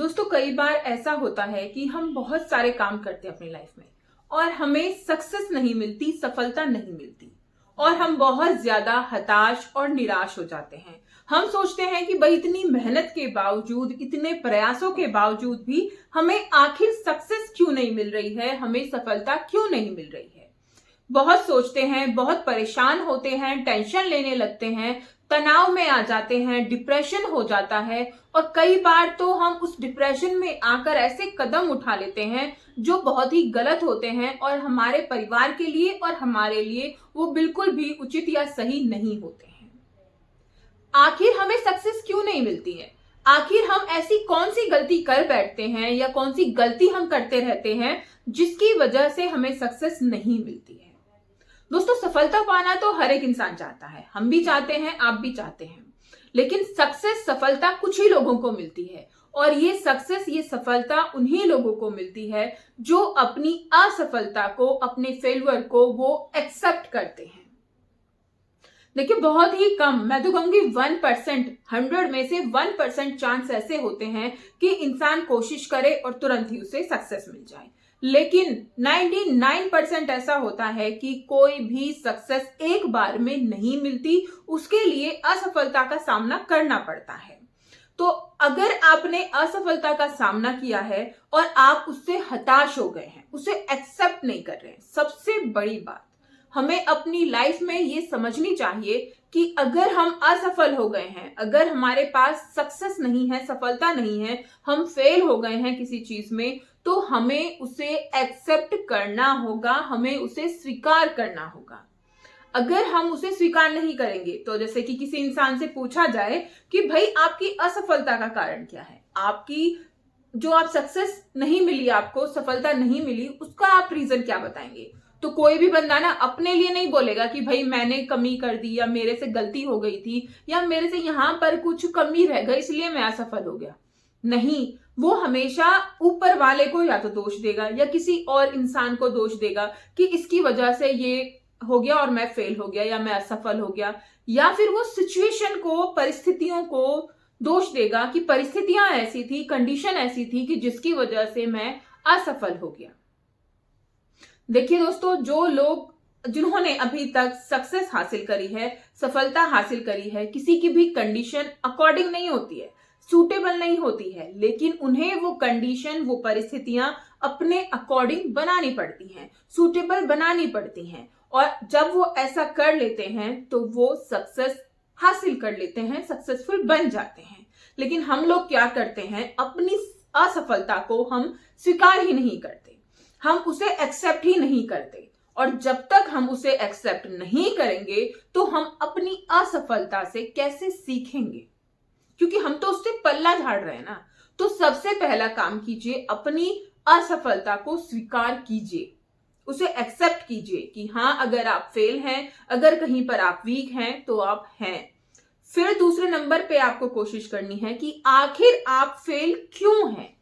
दोस्तों कई बार ऐसा होता है कि हम बहुत सारे काम करते हैं अपनी लाइफ में और हमें सक्सेस नहीं मिलती, सफलता नहीं मिलती और हम बहुत ज्यादा हताश और निराश हो जाते हैं। हम सोचते हैं कि भाई इतनी मेहनत के बावजूद, इतने प्रयासों के बावजूद भी हमें आखिर सक्सेस क्यों नहीं मिल रही है, हमें सफलता क्यों नहीं मिल रही है। बहुत सोचते हैं, बहुत परेशान होते हैं, टेंशन लेने लगते हैं, तनाव में आ जाते हैं, डिप्रेशन हो जाता है और कई बार तो हम उस डिप्रेशन में आकर ऐसे कदम उठा लेते हैं जो बहुत ही गलत होते हैं और हमारे परिवार के लिए और हमारे लिए वो बिल्कुल भी उचित या सही नहीं होते हैं। आखिर हमें सक्सेस क्यों नहीं मिलती है? आखिर हम ऐसी कौन सी गलती कर बैठते हैं या कौन सी गलती हम करते रहते हैं जिसकी वजह से हमें सक्सेस नहीं मिलती है? दोस्तों सफलता पाना तो हर एक इंसान चाहता है, हम भी चाहते हैं, आप भी चाहते हैं, लेकिन सक्सेस, सफलता कुछ ही लोगों को मिलती है और ये सक्सेस, ये सफलता उन्हीं लोगों को मिलती है जो अपनी असफलता को, अपने फेलियर को वो एक्सेप्ट करते हैं। देखिए बहुत ही कम, मैं तो कहूंगी 1%, 100 में से 1% चांस ऐसे होते हैं कि इंसान कोशिश करे और तुरंत ही उसे सक्सेस मिल जाए, लेकिन 99% ऐसा होता है कि कोई भी सक्सेस एक बार में नहीं मिलती, उसके लिए असफलता का सामना करना पड़ता है। तो अगर आपने असफलता का सामना किया है और आप उससे हताश हो गए हैं, उसे एक्सेप्ट नहीं कर रहे हैं, सबसे बड़ी बात हमें अपनी लाइफ में ये समझनी चाहिए कि अगर हम असफल हो गए हैं, अगर हमारे पास सक्सेस नहीं है, सफलता नहीं है, हम फेल हो गए हैं किसी चीज में, तो हमें उसे एक्सेप्ट करना होगा, हमें उसे स्वीकार करना होगा। अगर हम उसे स्वीकार नहीं करेंगे तो जैसे कि किसी इंसान से पूछा जाए कि भाई आपकी असफलता का कारण क्या है, आपकी जो आप सक्सेस नहीं मिली, आपको सफलता नहीं मिली, उसका आप रीजन क्या बताएंगे? तो कोई भी बंदा ना अपने लिए नहीं बोलेगा कि भाई मैंने कमी कर दी या मेरे से गलती हो गई थी या मेरे से यहां पर कुछ कमी रह गई इसलिए मैं असफल हो गया। नहीं, वो हमेशा ऊपर वाले को या तो दोष देगा या किसी और इंसान को दोष देगा कि इसकी वजह से ये हो गया और मैं फेल हो गया या मैं असफल हो गया, या फिर वो सिचुएशन को, परिस्थितियों को दोष देगा कि परिस्थितियां ऐसी थी, कंडीशन ऐसी थी कि जिसकी वजह से मैं असफल हो गया। देखिए दोस्तों, जो लोग, जिन्होंने अभी तक सक्सेस हासिल करी है, सफलता हासिल करी है, किसी की भी कंडीशन अकॉर्डिंग नहीं होती है, सूटेबल नहीं होती है, लेकिन उन्हें वो कंडीशन, वो परिस्थितियां अपने अकॉर्डिंग बनानी पड़ती हैं, सूटेबल बनानी पड़ती हैं और जब वो ऐसा कर लेते हैं तो वो सक्सेस हासिल कर लेते हैं, सक्सेसफुल बन जाते हैं। लेकिन हम लोग क्या करते हैं, अपनी असफलता को हम स्वीकार ही नहीं करते, हम उसे एक्सेप्ट ही नहीं करते और जब तक हम उसे एक्सेप्ट नहीं करेंगे तो हम अपनी असफलता से कैसे सीखेंगे? क्योंकि हम तो उससे पल्ला झाड़ रहे हैं ना। तो सबसे पहला काम कीजिए, अपनी असफलता को स्वीकार कीजिए, उसे एक्सेप्ट कीजिए कि हाँ, अगर आप फेल हैं, अगर कहीं पर आप वीक हैं तो आप हैं। फिर दूसरे नंबर पे आपको कोशिश करनी है कि आखिर आप फेल क्यों हैं,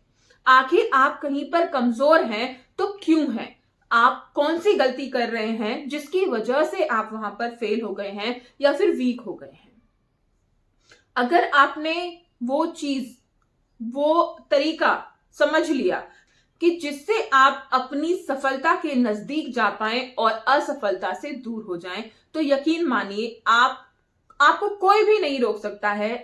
आखिर आप कहीं पर कमजोर हैं तो क्यों हैं, आप कौन सी गलती कर रहे हैं जिसकी वजह से आप वहां पर फेल हो गए हैं या फिर वीक हो गए हैं। अगर आपने वो चीज, वो तरीका समझ लिया कि जिससे आप अपनी सफलता के नजदीक जा पाएं और असफलता से दूर हो जाएं, तो यकीन मानिए आपको कोई भी नहीं रोक सकता है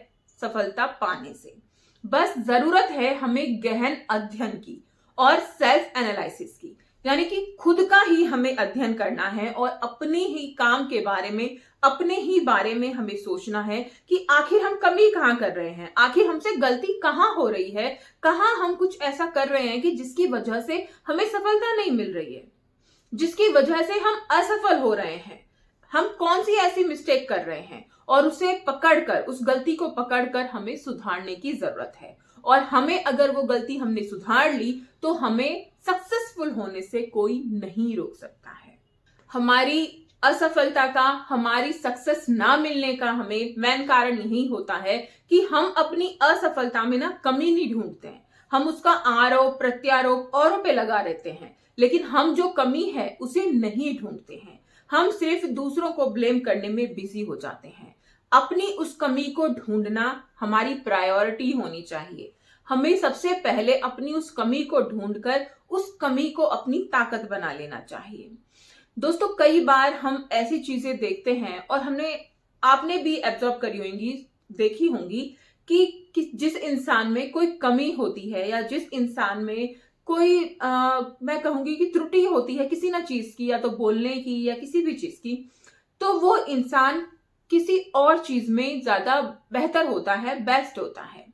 सफलता पाने से। बस जरूरत है हमें गहन अध्ययन की और सेल्फ एनालिसिस की, यानी कि खुद का ही हमें अध्ययन करना है और अपने ही काम के बारे में, अपने ही बारे में हमें सोचना है कि आखिर हम कमी कहां कर रहे हैं, आखिर हमसे गलती कहां हो रही है, कहां हम कुछ ऐसा कर रहे हैं कि जिसकी वजह से हमें सफलता नहीं मिल रही है, जिसकी वजह से हम असफल हो रहे हैं। हम कौन सी ऐसी मिस्टेक कर रहे हैं और उसे पकड़कर, उस गलती को पकड़कर हमें सुधारने की जरूरत है और हमें, अगर वो गलती हमने सुधार ली तो हमें सक्सेसफुल होने से कोई नहीं रोक सकता है। हमारी असफलता का, हमारी सक्सेस ना मिलने का हमें मेन कारण यही होता है कि हम अपनी असफलता में ना कमी नहीं ढूंढते हैं, हम उसका आरोप प्रत्यारोप औरों पे लगा देते हैं, लेकिन हम जो कमी है उसे नहीं ढूंढते हैं, हम सिर्फ दूसरों को ब्लेम करने में बिजी हो जाते हैं। अपनी उस कमी को ढूंढना हमारी प्रायोरिटी होनी चाहिए। हमें सबसे पहले अपनी उस कमी को ढूंढकर उस कमी को अपनी ताकत बना लेना चाहिए। दोस्तों, कई बार हम ऐसी चीजें देखते हैं और आपने भी एब्जॉर्ब करी होंगी, देखी होंगी कि जिस इंसान में कोई कमी होती है या जिस इंसान में कोई मैं कहूंगी कि त्रुटि होती है किसी ना चीज की, या तो बोलने की या किसी भी चीज की, तो वो इंसान किसी और चीज में ज्यादा बेहतर होता है, बेस्ट होता है।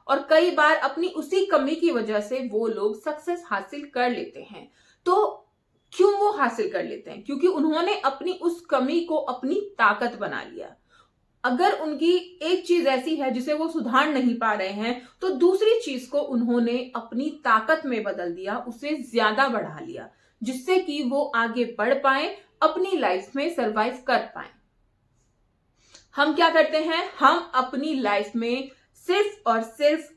और कई बार अपनी उसी कमी की वजह से वो लोग सक्सेस हासिल कर लेते हैं। तो क्यों वो हासिल कर लेते हैं? क्योंकि उन्होंने अपनी उस कमी को अपनी ताकत बना लिया। अगर उनकी एक चीज ऐसी है जिसे वो सुधार नहीं पा रहे हैं, तो दूसरी चीज को उन्होंने अपनी ताकत में बदल दिया, उसे ज्यादा बढ़ा लिया, जिससे कि वो आगे बढ़ पाए, अपनी लाइफ में सरवाइव कर पाए। हम क्या करते हैं? हम अपनी लाइफ में सिर्फ और सिर्फ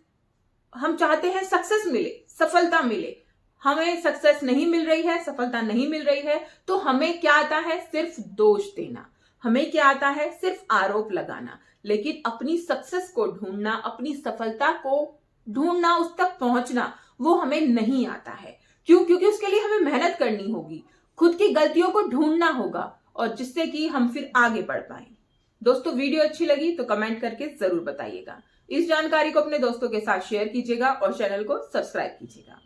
हम चाहते हैं सक्सेस मिले, सफलता मिले। हमें सक्सेस नहीं मिल रही है, सफलता नहीं मिल रही है, तो हमें क्या आता है? सिर्फ दोष देना। हमें क्या आता है? सिर्फ आरोप लगाना। लेकिन अपनी सक्सेस को ढूंढना, अपनी सफलता को ढूंढना, उस तक पहुंचना, वो हमें नहीं आता है। क्यों? क्योंकि उसके लिए हमें मेहनत करनी होगी, खुद की गलतियों को ढूंढना होगा, और जिससे कि हम फिर आगे बढ़ पाए। दोस्तों, वीडियो अच्छी लगी तो कमेंट करके जरूर बताइएगा। इस जानकारी को अपने दोस्तों के साथ शेयर कीजिएगा और चैनल को सब्सक्राइब कीजिएगा।